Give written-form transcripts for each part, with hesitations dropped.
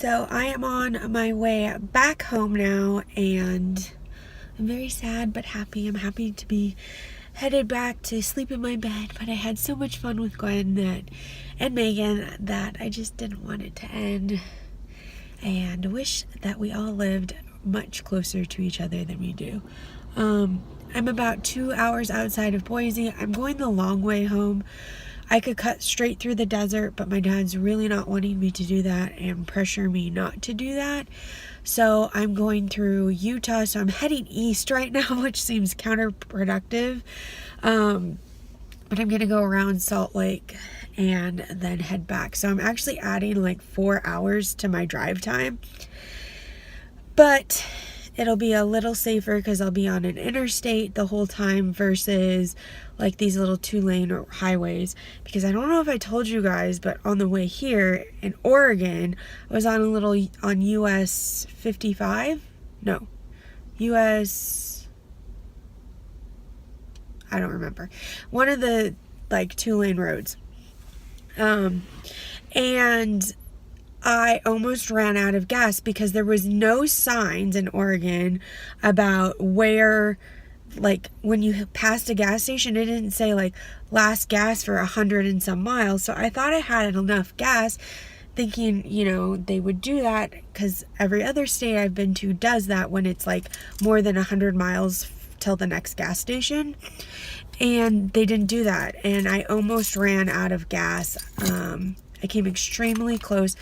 So I am on my way back home now, and I'm very sad but happy. I'm happy to be headed back to sleep in my bed, but I had so much fun with Gwen and Megan that I just didn't want it to end, and wish that we all lived much closer to each other than we do. I'm about 2 hours outside of Boise. I'm going the long way home. I could cut straight through the desert, but my dad's really not wanting me to do that and pressure me not to do that. So I'm going through Utah. So I'm heading east right now, which seems counterproductive. But I'm going to go around Salt Lake and then head back. So I'm actually adding like 4 hours to my drive time. But it'll be a little safer because I'll be on an interstate the whole time versus like these little 2-lane highways. Because I don't know if I told you guys, but on the way here in Oregon, I was on US 55? No. US... I don't remember. One of the like 2-lane roads. And I almost ran out of gas because there was no signs in Oregon about where, like, when you passed a gas station, it didn't say like last gas for 100 and some miles. So I thought I had enough gas, thinking, they would do that because every other state I've been to does that when it's like more than 100 miles till the next gas station. And they didn't do that. And I almost ran out of gas. I came extremely close.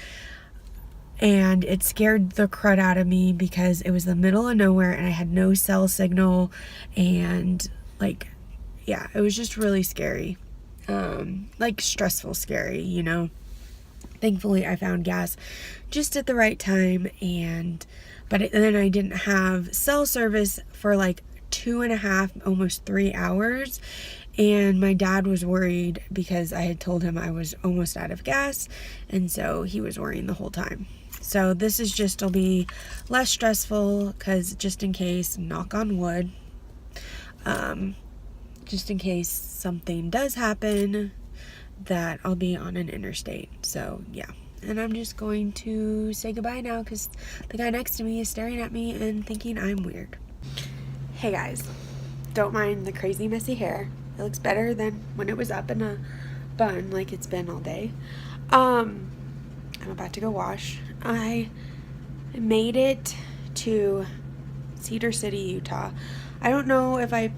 And it scared the crud out of me because it was the middle of nowhere and I had no cell signal. And it was just really scary. Stressful scary, Thankfully I found gas just at the right time. But then I didn't have cell service for like 2.5, almost 3 hours. And my dad was worried because I had told him I was almost out of gas. And so he was worrying the whole time. So this is will be less stressful because just in case, knock on wood, just in case something does happen, that I'll be on an interstate. So yeah. And I'm just going to say goodbye now because the guy next to me is staring at me and thinking I'm weird. Hey guys, don't mind the crazy messy hair. It looks better than when it was up in a bun like it's been all day. I'm about to go wash. I made it to Cedar City, Utah. I don't know if I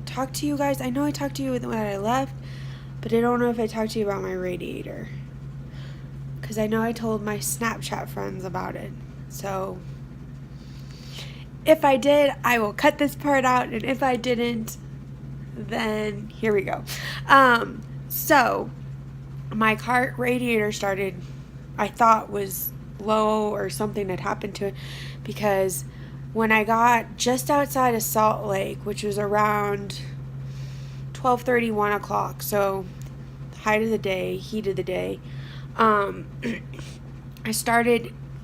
talked to you guys. I know I talked to you when I left, but I don't know if I talked to you about my radiator. Because I know I told my Snapchat friends about it. So if I did, I will cut this part out. And if I didn't, then here we go. So my car radiator started, I thought was low or something had happened to it, because when I got just outside of Salt Lake, which was around 12:30, 1 o'clock, so heat of the day,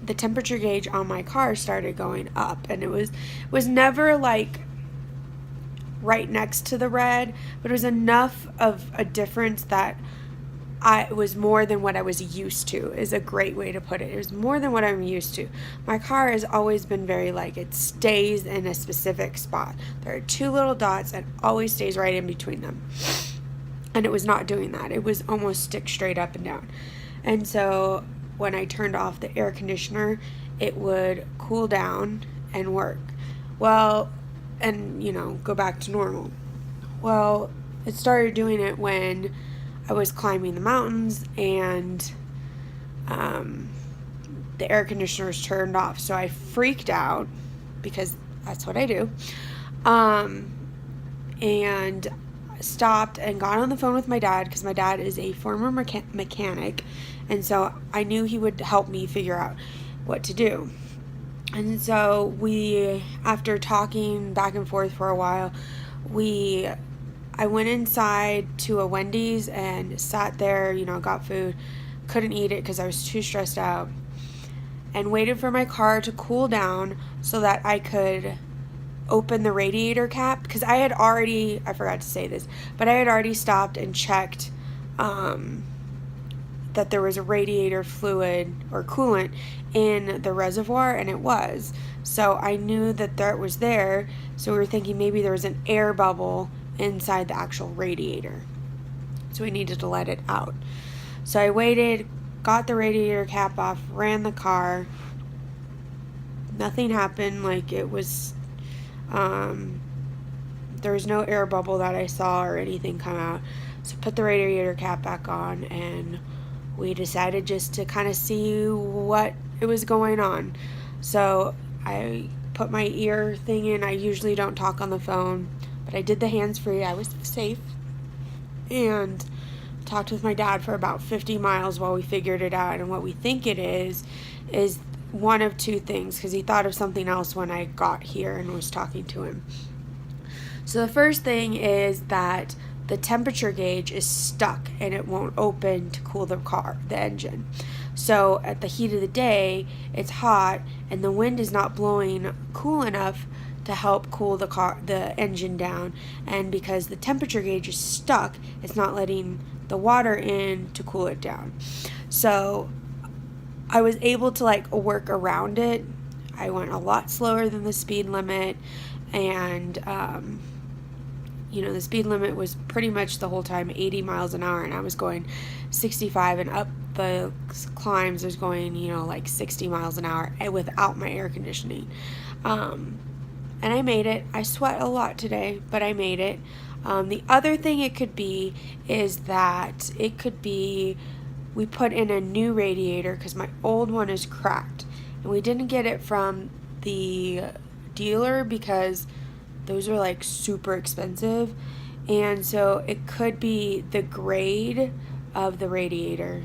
the temperature gauge on my car started going up, and it was never like right next to the red, but it was enough of a difference that it was more than what I was used to, is a great way to put it. It was more than what I'm used to. My car has always been very it stays in a specific spot. There are 2 little dots and always stays right in between them. And it was not doing that. It was almost stick straight up and down. And so when I turned off the air conditioner, it would cool down and work. Well, and go back to normal. Well, it started doing it when I was climbing the mountains and the air conditioner was turned off. So I freaked out because that's what I do. And stopped and got on the phone with my dad because my dad is a former mechanic. And so I knew he would help me figure out what to do. And so after talking back and forth for a while, I went inside to a Wendy's and sat there, got food, couldn't eat it because I was too stressed out, and waited for my car to cool down so that I could open the radiator cap, because I forgot to say this, but I had already stopped and checked that there was a radiator fluid or coolant in the reservoir, and it was. So I knew that was there, so we were thinking maybe there was an air bubble inside the actual radiator. So we needed to let it out. So I waited, got the radiator cap off, ran the car. Nothing happened. Like, it was, there was no air bubble that I saw or anything come out. So put the radiator cap back on, and we decided just to kind of see what it was going on. So I put my ear thing in. I usually don't talk on the phone, but I did the hands-free. I was safe. And talked with my dad for about 50 miles while we figured it out. And what we think it is one of two things, because he thought of something else when I got here and was talking to him. So the first thing is that the temperature gauge is stuck and it won't open to cool the engine. So at the heat of the day, it's hot and the wind is not blowing cool enough to help cool the engine down. And because the temperature gauge is stuck, it's not letting the water in to cool it down. So I was able to work around it. I went a lot slower than the speed limit, and the speed limit was pretty much the whole time 80 miles an hour, and I was going 65, and up the climbs I was going 60 miles an hour without my air conditioning. And I made it. I sweat a lot today, but I made it. The other thing it could be is that we put in a new radiator because my old one is cracked, and we didn't get it from the dealer because those are super expensive, and so it could be the grade of the radiator,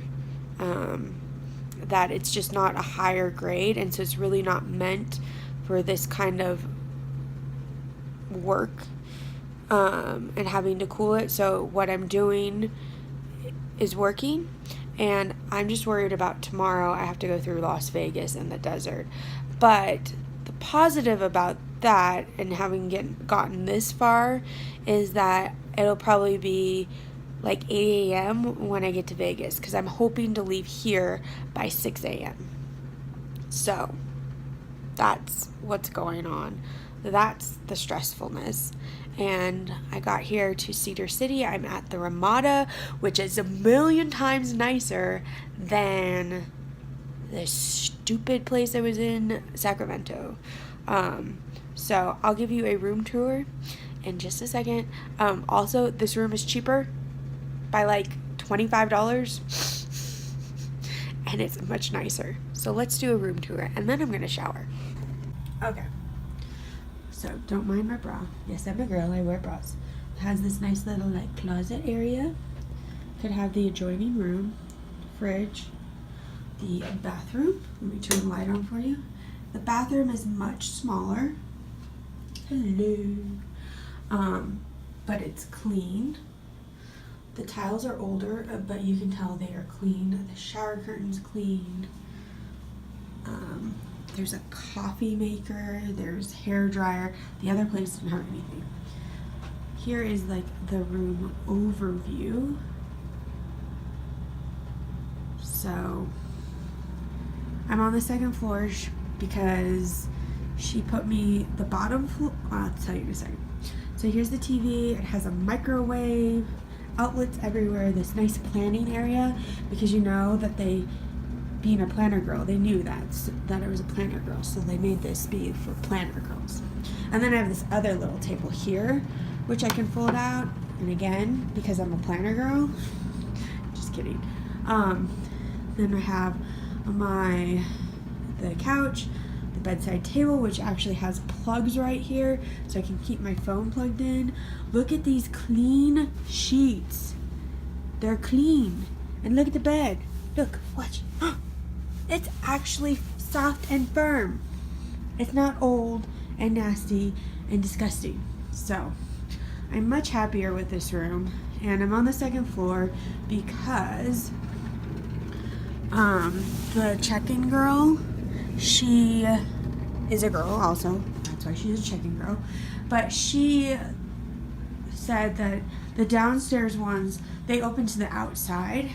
that it's just not a higher grade, and so it's really not meant for this kind of work, and having to cool it. So what I'm doing is working, and I'm just worried about tomorrow. I have to go through Las Vegas in the desert. But the positive about that and having gotten this far is that it'll probably be 8 a.m. when I get to Vegas, because I'm hoping to leave here by 6 a.m. So that's what's going on. That's the stressfulness. And I got here to Cedar City. I'm at the Ramada, which is a million times nicer than the stupid place I was in, Sacramento. So I'll give you a room tour in just a second. Also, this room is cheaper by $25, and it's much nicer. So let's do a room tour, and then I'm gonna shower. Okay. So don't mind my bra. Yes, I'm a girl. I wear bras. It has this nice little closet area. Could have the adjoining room, fridge, the bathroom. Let me turn the light on for you. The bathroom is much smaller. Hello. But it's clean. The tiles are older, but you can tell they are clean. The shower curtain's clean. There's a coffee maker. There's hair dryer. The other place didn't have anything. Here is the room overview. So I'm on the second floor because she put me the bottom floor. I'll tell you in a second. So here's the TV. It has a microwave, outlets everywhere, this nice planning area, because that being a planner girl, they knew that I was a planner girl, so they made this be for planner girls. And then I have this other little table here, which I can fold out, and again, because I'm a planner girl, just kidding. Then I have the couch, the bedside table, which actually has plugs right here, so I can keep my phone plugged in. Look at these clean sheets. They're clean. And look at the bed. Look, watch. It's actually soft and firm. It's not old and nasty and disgusting. So I'm much happier with this room, and I'm on the second floor because the check-in girl, she is a girl also. That's why she's a check-in girl. But she said that the downstairs ones, they open to the outside.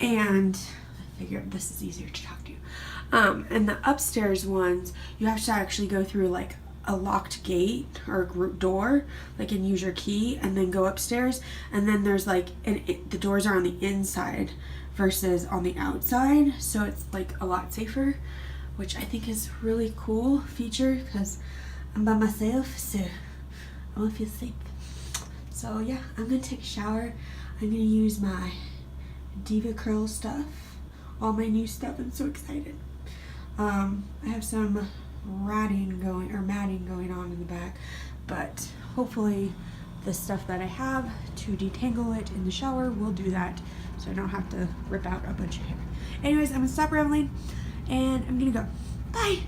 And I figured this is easier to talk to. And the upstairs ones, you have to actually go through like a locked gate or a group door, like, and use your key and then go upstairs. And then there's like, the doors are on the inside versus on the outside, so it's like a lot safer, which I think is really cool feature because I'm by myself, so I want to feel safe. So yeah, I'm gonna take a shower. I'm gonna use my Diva Curl stuff, all my new stuff. I'm so excited. I have some matting going on in the back, but hopefully the stuff that I have to detangle it in the shower will do that, so I don't have to rip out a bunch of hair. Anyways, I'm gonna stop rambling and I'm gonna go. Bye.